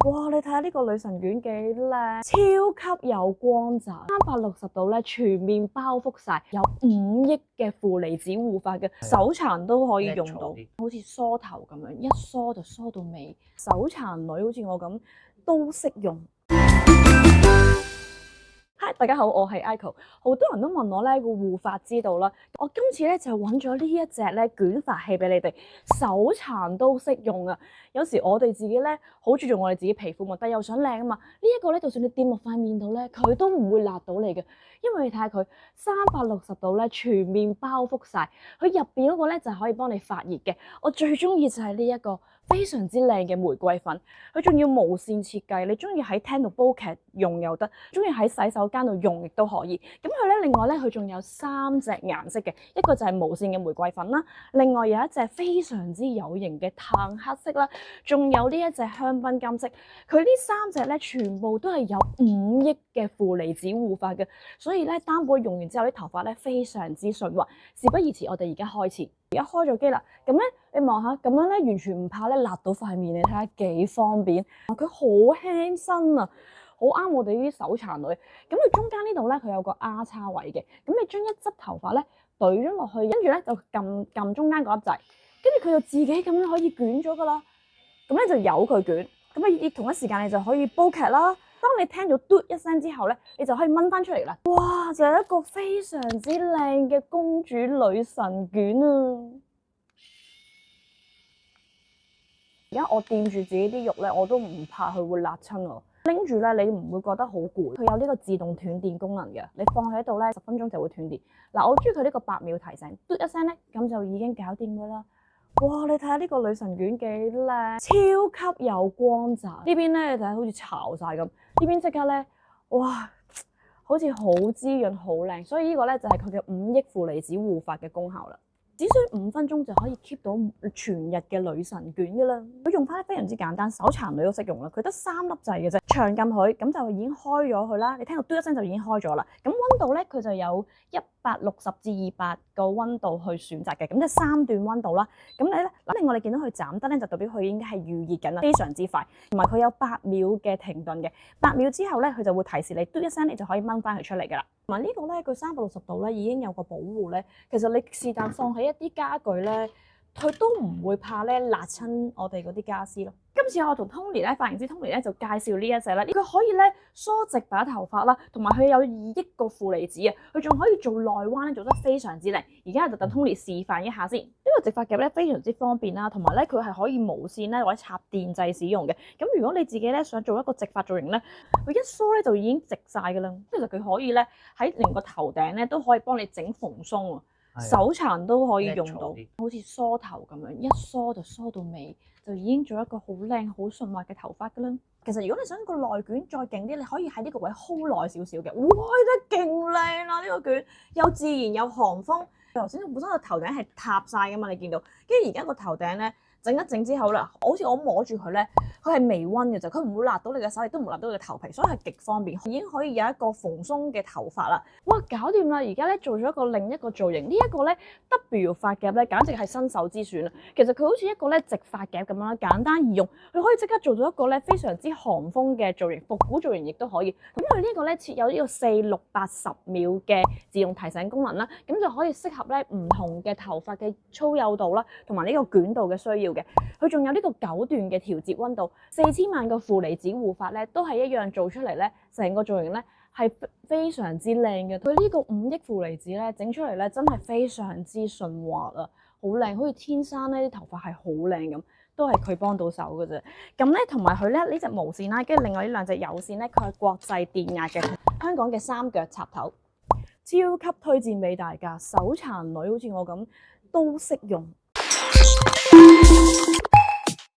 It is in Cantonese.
哇！你睇下呢個女神卷幾靚，超級有光澤，360度咧全面包覆晒，有5億嘅負離子護髮嘅，手殘都可以用到，好似梳頭咁樣，一梳就梳到尾。手殘女好似我咁都識用。Hi， 大家好，我係 Aiko。好多人都問我咧個護髮之道啦，我今次咧就揾咗呢一隻咧捲髮器俾你哋，手殘都識用啊！有時我哋自己咧好注重我哋自己皮膚嘛，但又想靚啊嘛。呢一個咧，就算你掂落塊面度咧，佢都唔會辣到你嘅，因為你睇下佢360度咧全面包覆晒，佢入邊嗰個咧就可以幫你發熱嘅。我最中意就係呢一個非常之靚嘅玫瑰粉，佢仲要無線設計，你中意喺廳度煲劇用又得，中意喺洗手間度用亦都可以。咁佢咧另外咧佢仲有3隻顏色嘅，一個就係無線嘅玫瑰粉啦，另外有一隻非常之有型嘅炭黑色啦，仲有呢一隻香檳金色。佢呢3隻咧全部都係有5億嘅負離子護髮嘅，所以咧擔保用完之後啲頭髮咧非常之順滑。事不宜遲，我哋而家開始。而家開咗機啦，咁咧你望下，咁樣咧完全唔怕咧辣到塊面，你睇下幾方便。佢好輕身啊，好啱我哋呢啲手殘女。咁佢中間呢度咧，佢有個 R 叉位嘅，咁你將一執頭髮咧懟咗落去，跟住咧就撳中間嗰粒掣，跟住佢就自己咁樣可以捲咗噶啦。咁咧就由佢捲，咁你同一時間你就可以煲劇啦。當你聽到嘟一聲之後咧，你就可以掹翻出嚟啦。哇！就係一個非常之靚嘅公主女神卷啊！而家我掂住自己啲肉咧，我都唔怕佢會辣親我。拎住咧，你唔會覺得好攰。佢有呢個自動斷電功能嘅，你放喺度咧10分鐘就會斷電。嗱，我中意佢呢個8秒提醒，嘟一聲咧，咁就已經搞掂噶啦。哇！你睇下呢個女神卷幾靚，超級有光澤。呢邊咧就係好似巢晒咁，呢邊即刻咧，哇，好似好滋潤、好靚。所以呢個咧就係佢嘅5億負離子護髮嘅功效啦。只需5分鐘就可以 keep 到全日嘅女神卷噶啦。佢用法咧非常之簡單，手殘女都識用啦。佢得3粒掣嘅啫，長撳佢咁就已經開咗佢啦。你聽到嘟一聲就已經開咗啦。咁溫度咧佢就有160至200個溫度去選擇嘅，咁即係3段溫度啦。咁你咧，另外你見到佢斬得咧，就代表佢已經係預熱緊啦，非常之快。同埋佢有8秒嘅停頓嘅，8秒之後咧佢就會提示你嘟一聲，你就可以掹翻佢出嚟噶啦。同埋呢個咧，佢360度咧已經有個保護咧，其實你是但放喺一啲家具咧，佢都唔會怕咧辣親我哋嗰啲家私咯。今次我同 Tony 咧，髮型師 Tony 咧就介紹呢一隻啦，佢可以咧梳直把頭髮啦，同埋佢有2億個負離子啊，佢仲可以做內彎咧，做得非常之靚。而家就等 Tony 示範一下先。呢個直髮夾咧非常之方便啦，同埋咧佢係可以無線咧或者插電掣使用嘅。咁如果你自己咧想做一個直髮造型咧，佢一梳咧就已經直晒噶啦。其實佢可以咧喺連個頭頂咧都可以幫你整蓬鬆啊。手殘都可以用到，好似梳頭咁樣，一梳就梳到尾，就已經做一個好靚、好順滑嘅頭髮噶啦。其實如果你想個內捲再勁啲，你可以喺呢個位 hold 耐少少嘅。哇，真係勁靚啦！呢個捲又自然又韓風。頭先本身個頭頂係塌晒噶嘛，你見到，跟住而家個頭頂咧整一整之後啦，好似我摸住佢咧，佢係微溫嘅啫，佢唔會辣到你嘅手，亦都唔會辣到你嘅頭皮，所以係極方便，已經可以有一個蓬鬆嘅頭髮啦。哇，搞掂啦！而家咧做咗另一個造型，呢一個咧 W 髮夾咧，簡直係新手之選啊！其實佢好似一個咧直髮夾咁樣啦，簡單易用，佢可以即刻做到一個咧非常之韓風嘅造型，復古造型亦都可以。咁佢呢個咧設有呢個4、6、8、10秒嘅自動提醒功能啦，咁就可以適合咧唔同嘅頭髮嘅粗幼度啦，同埋呢個捲度嘅需要嘅。佢仲有呢個9段嘅調節溫度，4000萬個負離子護髮咧都係一樣做出嚟咧，成個造型咧係非常之靚嘅。佢呢個5億負離子咧整出嚟咧真係非常之順滑啊，好靚，好似天生咧啲頭髮係好靚咁，都係佢幫到手嘅啫。咁咧同埋佢咧呢隻無線啦，跟住另外呢2隻有線咧，佢係國際電壓嘅，香港嘅3腳插頭，超級推薦俾大家，手殘女好似我咁都識用。